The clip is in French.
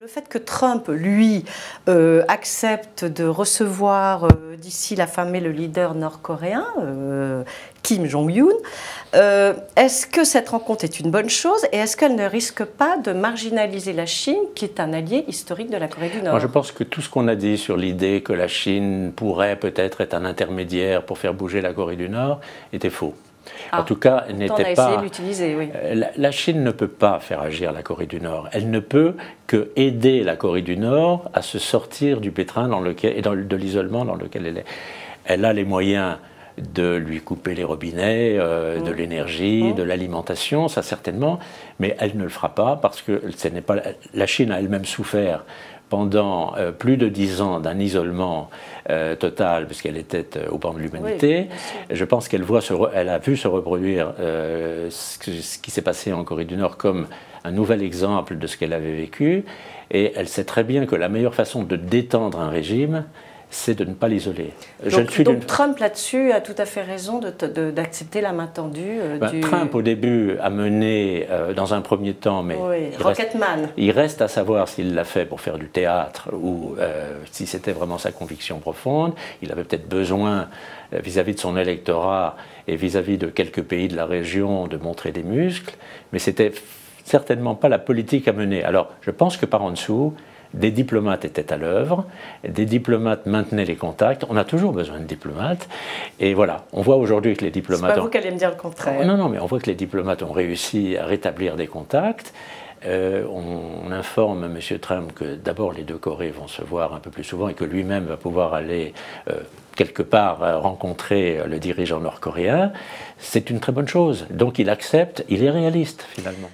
Le fait que Trump, lui, accepte de recevoir d'ici la fin mai le leader nord-coréen, Kim Jong-un, est-ce que cette rencontre est une bonne chose et est-ce qu'elle ne risque pas de marginaliser la Chine, qui est un allié historique de la Corée du Nord? Moi, je pense que tout ce qu'on a dit sur l'idée que la Chine pourrait peut-être être un intermédiaire pour faire bouger la Corée du Nord était faux. En tout cas, elle n'était pas. Essayé de l'utiliser, oui. La Chine ne peut pas faire agir la Corée du Nord. Elle ne peut que aider la Corée du Nord à se sortir du pétrin de l'isolement dans lequel elle est. Elle a les moyens de lui couper les robinets, de l'énergie, de l'alimentation, ça certainement, mais elle ne le fera pas parce que ce n'est pas. La Chine a elle-même souffert pendant plus de 10 ans d'un isolement total, puisqu'elle était au banc de l'humanité. Oui, je pense qu'elle a vu se reproduire ce qui s'est passé en Corée du Nord comme un nouvel exemple de ce qu'elle avait vécu, et elle sait très bien que la meilleure façon de détendre un régime, c'est de ne pas l'isoler. Donc Trump, là-dessus, a tout à fait raison d'accepter la main tendue du... Trump, au début, a mené, dans un premier temps, mais il reste à savoir s'il l'a fait pour faire du théâtre ou si c'était vraiment sa conviction profonde. Il avait peut-être besoin, vis-à-vis de son électorat et vis-à-vis de quelques pays de la région, de montrer des muscles, mais c'était certainement pas la politique à mener. Alors, je pense que par en dessous, des diplomates étaient à l'œuvre, des diplomates maintenaient les contacts. On a toujours besoin de diplomates. Et voilà, on voit aujourd'hui que les diplomates... C'est pas vous qui allez me dire le contraire. Non, mais on voit que les diplomates ont réussi à rétablir des contacts. On informe M. Trump que d'abord les deux Corées vont se voir un peu plus souvent et que lui-même va pouvoir aller quelque part rencontrer le dirigeant nord-coréen. C'est une très bonne chose. Donc il accepte, il est réaliste finalement.